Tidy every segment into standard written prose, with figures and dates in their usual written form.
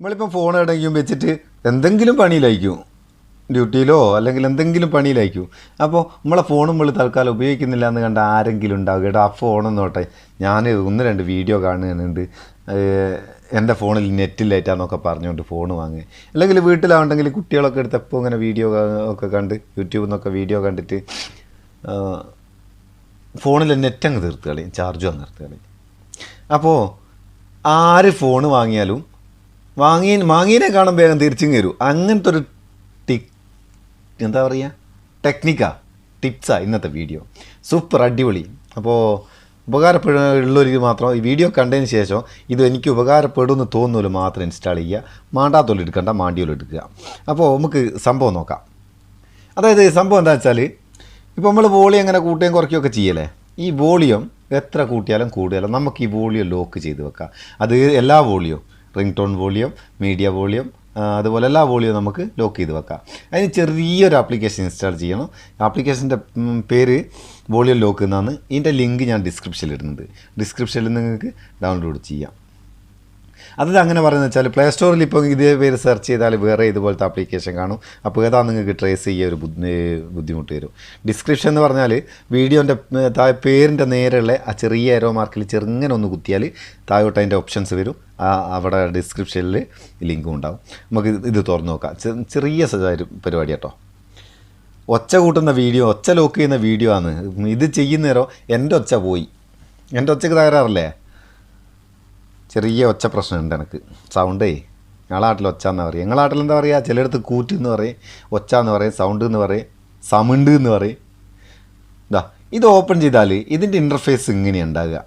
നമ്മളിപ്പോൾ ഫോൺ എവിടെയെങ്കിലും വെച്ചിട്ട് എന്തെങ്കിലും പണിയിലായിരിക്കും, ഡ്യൂട്ടിയിലോ അല്ലെങ്കിൽ എന്തെങ്കിലും പണിയിലായിരിക്കും. അപ്പോൾ നമ്മളെ ഫോണും നമ്മൾ തൽക്കാലം ഉപയോഗിക്കുന്നില്ല എന്ന് കണ്ട ആരെങ്കിലും ഉണ്ടാവുക, കേട്ടോ ആ ഫോണെന്ന് നോട്ടെ ഞാൻ 1-2 വീഡിയോ കാണുന്നുണ്ട്, എൻ്റെ ഫോണിൽ നെറ്റില്ലായിട്ടാന്നൊക്കെ പറഞ്ഞുകൊണ്ട് ഫോൺ വാങ്ങുക. അല്ലെങ്കിൽ വീട്ടിലാവുണ്ടെങ്കിൽ കുട്ടികളൊക്കെ എടുത്തപ്പോൾ ഇങ്ങനെ വീഡിയോ ഒക്കെ കണ്ട് യൂട്യൂബിൽ നിന്നൊക്കെ വീഡിയോ കണ്ടിട്ട് ഫോണിൽ നെറ്റ് അങ്ങ് തീർത്ത് കളയും, ചാർജും അങ്ങ് തീർത്ത് കളയും. അപ്പോൾ ആര് ഫോൺ വാങ്ങിയാലും വാങ്ങിയതിനെ കാണാൻ വേഗം തിരിച്ചും കയറും. അങ്ങനത്തെ ഒരു എന്താ പറയുക ടിപ്സാണ് ഇന്നത്തെ വീഡിയോ. സൂപ്പർ അടിപൊളി. അപ്പോൾ ഉപകാരപ്പെടുള്ളവർക്ക് മാത്രം ഈ വീഡിയോ കണ്ടതിന് ശേഷം ഇത് എനിക്ക് ഉപകാരപ്പെടുമെന്ന് തോന്നുന്നതിൽ മാത്രം ഇൻസ്റ്റാൾ ചെയ്യുക. മാണ്ടാത്തോലും എടുക്കണ്ട, മാണ്ടിയോലും എടുക്കുക. അപ്പോൾ നമുക്ക് സംഭവം നോക്കാം. അതായത് സംഭവം എന്താ വെച്ചാൽ, ഇപ്പോൾ നമ്മൾ വോളിയം അങ്ങനെ കൂട്ടുകയും കുറയ്ക്കുകയൊക്കെ ചെയ്യല്ലേ. ഈ വോളിയം എത്ര കൂട്ടിയാലും കൂടുതലും നമുക്ക് ഈ വോളിയം ലോക്ക് ചെയ്ത് വെക്കാം. അത് എല്ലാ volume, ring tone volume, media volume, അതുപോലെ എല്ലാ വോളിയം നമുക്ക് ലോക്ക് ചെയ്ത് വെക്കാം. അതിന് ചെറിയൊരു ആപ്ലിക്കേഷൻ ഇൻസ്റ്റാൾ ചെയ്യണം. ആപ്ലിക്കേഷൻ്റെ പേര് വോളിയം ലോക്ക് എന്നാണ്. ഇതിൻ്റെ ലിങ്ക് ഞാൻ ഡിസ്ക്രിപ്ഷനിൽ ഇടുന്നുണ്ട്. ഡിസ്ക്രിപ്ഷനിൽ നിങ്ങൾക്ക് ഡൗൺലോഡ് ചെയ്യാം. അത് അങ്ങനെ പറയുന്നത് വെച്ചാൽ പ്ലേ സ്റ്റോറിൽ ഇപ്പോൾ ഇതേ പേര് സെർച്ച് ചെയ്താൽ വേറെ ഇതുപോലത്തെ ആപ്ലിക്കേഷൻ കാണും. അപ്പോൾ ഏതാ നിങ്ങൾക്ക് ട്രേസ് ചെയ്യാൻ ഒരു ബുദ്ധിമുട്ട് വരും. ഡിസ്ക്രിപ്ഷൻ എന്ന് പറഞ്ഞാൽ വീഡിയോൻ്റെ പേരിൻ്റെ നേരെയുള്ള ആ ചെറിയ ഏരോ മാർക്കിൽ ചെറുങ്ങനെ ഒന്ന് കുത്തിയാൽ താഴോട്ട് അതിൻ്റെ ഓപ്ഷൻസ് വരും. അവിടെ ഡിസ്ക്രിപ്ഷനിൽ ലിങ്കും ഉണ്ടാവും. നമുക്ക് ഇത് തുറന്ന് നോക്കാം. ചെറിയ പരിപാടി കേട്ടോ. ഒച്ച കൂട്ടുന്ന വീഡിയോ, ഒച്ച ലോക്ക് ചെയ്യുന്ന വീഡിയോ ആണ് ഇത് ചെയ്യുന്നേരോ. എൻ്റെ ഒച്ച പോയി, എൻ്റെ ഒച്ചയ്ക്ക് തകരാറില്ലേ? ചെറിയ ഒച്ച പ്രശ്നമുണ്ട് എനിക്ക്. സൗണ്ടേ ഞങ്ങളെ നാട്ടിൽ ഒച്ച എന്നാ പറയുക. ഞങ്ങളെ നാട്ടിൽ എന്താ പറയുക? ചിലയിടത്ത് കൂറ്റ് എന്ന് പറയും, ഒച്ച എന്ന് പറയും, സൗണ്ട് എന്ന് പറയും, സമുണ്ട് എന്ന് പറയും. ഇതാ ഇത് ഓപ്പൺ ചെയ്താൽ ഇതിൻ്റെ ഇൻ്റർഫേസ് ഇങ്ങനെയാണ് ഉണ്ടാകുക.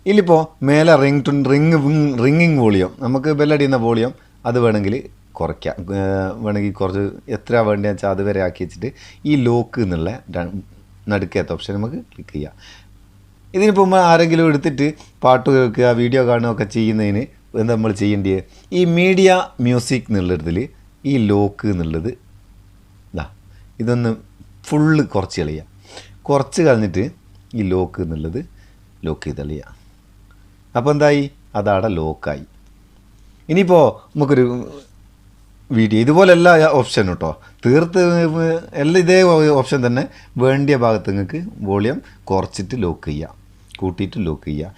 ഇതിലിപ്പോൾ മേലെ റിങ്ങിങ് വോളിയം, നമുക്ക് ബെല്ലടിയുന്ന വോളിയം അത് വേണമെങ്കിൽ കുറയ്ക്കാം. വേണമെങ്കിൽ കുറച്ച് എത്ര വേണ്ടതെന്ന് വെച്ചാൽ അതുവരെ ആക്കി വെച്ചിട്ട് ഈ ലോക്ക് എന്നുള്ള നടുക്കത്തെ ഓപ്ഷൻ നമുക്ക് ക്ലിക്ക് ചെയ്യാം. ഇതിനിപ്പോൾ ആരെങ്കിലും എടുത്തിട്ട് പാട്ട് കേൾക്കുക, വീഡിയോ കാണുകയൊക്കെ ചെയ്യുന്നതിന് എന്താ നമ്മൾ ചെയ്യേണ്ടത്? ഈ മീഡിയ മ്യൂസിക് എന്നുള്ളതിൽ ഈ ലോക്ക് എന്നുള്ളത് ഇതൊന്ന് ഫുള്ള് കുറച്ച് കളയുക. കുറച്ച് കളഞ്ഞിട്ട് ഈ ലോക്ക് എന്നുള്ളത് ലോക്ക് ചെയ്ത് കളയുക. അപ്പോൾ എന്തായി? അതവിടെ ലോക്കായി. ഇനിയിപ്പോൾ നമുക്കൊരു വീഡിയോ ഇതുപോലെ എല്ലാ ഓപ്ഷനും കേട്ടോ തീർത്ത് എല്ലാം ഇതേ ഓപ്ഷൻ തന്നെ വേണ്ടിയ ഭാഗത്ത് നിങ്ങൾക്ക് വോളിയം കുറച്ചിട്ട് ലോക്ക് ചെയ്യുക, കൂട്ടിയിട്ട് ലോക്ക് ചെയ്യുക.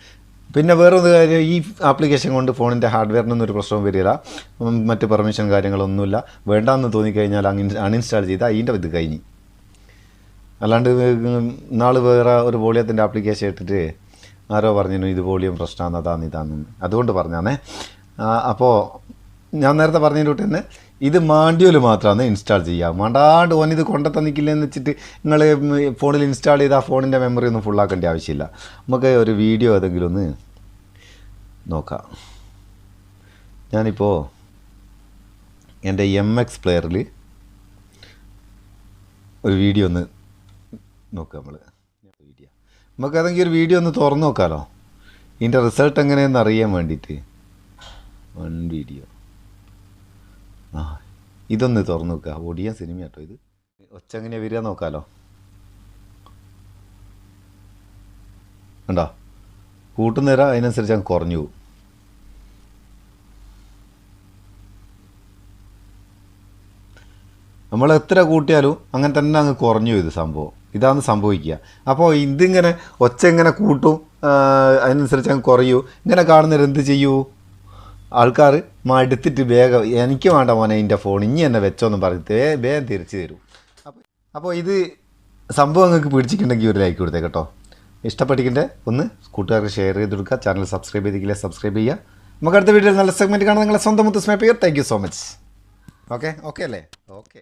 പിന്നെ വേറൊരു കാര്യം, ഈ ആപ്ലിക്കേഷൻ കൊണ്ട് ഫോണിൻ്റെ ഹാർഡ്വെയറിനൊന്നും ഒരു പ്രശ്നവും വരില്ല. മറ്റ് പെർമിഷൻ കാര്യങ്ങളൊന്നുമില്ല. വേണ്ടാന്ന് തോന്നിക്കഴിഞ്ഞാൽ അൺഇൻസ്റ്റാൾ ചെയ്താൽ അതിൻ്റെ ഇത് കഴിഞ്ഞ്. അല്ലാണ്ട് നാൾ വേറെ ഒരു വോളിയത്തിൻ്റെ ആപ്ലിക്കേഷൻ ഇട്ടിട്ട് ആരോ പറഞ്ഞു ഇത് വോളിയം പ്രശ്നമാണ്, ഇതാണെന്ന്. അതുകൊണ്ട് പറഞ്ഞാണേ. അപ്പോൾ ഞാൻ നേരത്തെ പറഞ്ഞതിൻ്റെ തന്നെ ഇത് മാണ്ടിയോല് മാത്രമാണ് ഇൻസ്റ്റാൾ ചെയ്യുക. മാണ്ടാണ്ട് ഓനിത് കൊണ്ടെത്തന്നിക്കില്ലെന്ന് വെച്ചിട്ട് നിങ്ങൾ ഫോണിൽ ഇൻസ്റ്റാൾ ചെയ്ത് ആ ഫോണിൻ്റെ മെമ്മറി ഒന്നും ഫുള്ളാക്കേണ്ട ആവശ്യമില്ല. നമുക്ക് ഒരു വീഡിയോ ഏതെങ്കിലും ഒന്ന് നോക്കാം. ഞാനിപ്പോൾ എൻ്റെ MX പ്ലെയറിൽ ഒരു വീഡിയോ ഒന്ന് നോക്കുക. നമുക്ക് ഏതെങ്കിലും ഒരു വീഡിയോ ഒന്ന് തുറന്നു നോക്കാമല്ലോ, ഇതിൻ്റെ റിസൾട്ട് എങ്ങനെയെന്ന് അറിയാൻ വേണ്ടിയിട്ട്. വീഡിയോ ഇതൊന്ന് തുറന്നു നോക്കുക. ഓടിയാൻ സിനിമ കേട്ടോ ഇത്. ഒച്ച എങ്ങനെയാണ് വരിക നോക്കാമല്ലോ. കണ്ടോ? കൂട്ടുന്നേരം അതിനനുസരിച്ച് അങ്ങ് കുറഞ്ഞു പോകും. നമ്മൾ എത്ര കൂട്ടിയാലും അങ്ങനെ തന്നെ അങ്ങ് കുറഞ്ഞു ഇത് സംഭവം. ഇതാണ് സംഭവിക്കുക. അപ്പോൾ ഇതിങ്ങനെ ഒച്ച എങ്ങനെ കൂട്ടും, അതിനനുസരിച്ച് അങ്ങ് കുറയൂ. ഇങ്ങനെ കാണുന്നവർ എന്ത് ചെയ്യൂ? ആൾക്കാർ മടുത്തിട്ട് വേഗം എനിക്ക് വേണ്ട മോനെ എൻ്റെ ഫോൺ ഇനി എന്നെ വെച്ചോന്നും പറഞ്ഞിട്ട് വേഗം തിരിച്ചു തരും. അപ്പോൾ ഇത് സംഭവം നിങ്ങൾക്ക് പിടിച്ചിട്ടുണ്ടെങ്കിൽ ഒരു ലൈക്ക് കൊടുത്തേ കേട്ടോ. ഇഷ്ടപ്പെട്ടിട്ട് ഒന്ന് കൂട്ടുകാർക്ക് ഷെയർ ചെയ്ത് കൊടുക്കുക. ചാനൽ സബ്സ്ക്രൈബ് ചെയ്തിട്ടില്ലേ സബ്സ്ക്രൈബ് ചെയ്യുക. നമുക്ക് അടുത്ത വീഡിയോയിൽ നല്ല സെഗ്മെൻറ്റ് കാണാൻ നിങ്ങളെ സ്വന്തം മുത്തസ് Meppayur. Thank you so much. Okay അല്ലേ? ഓക്കെ.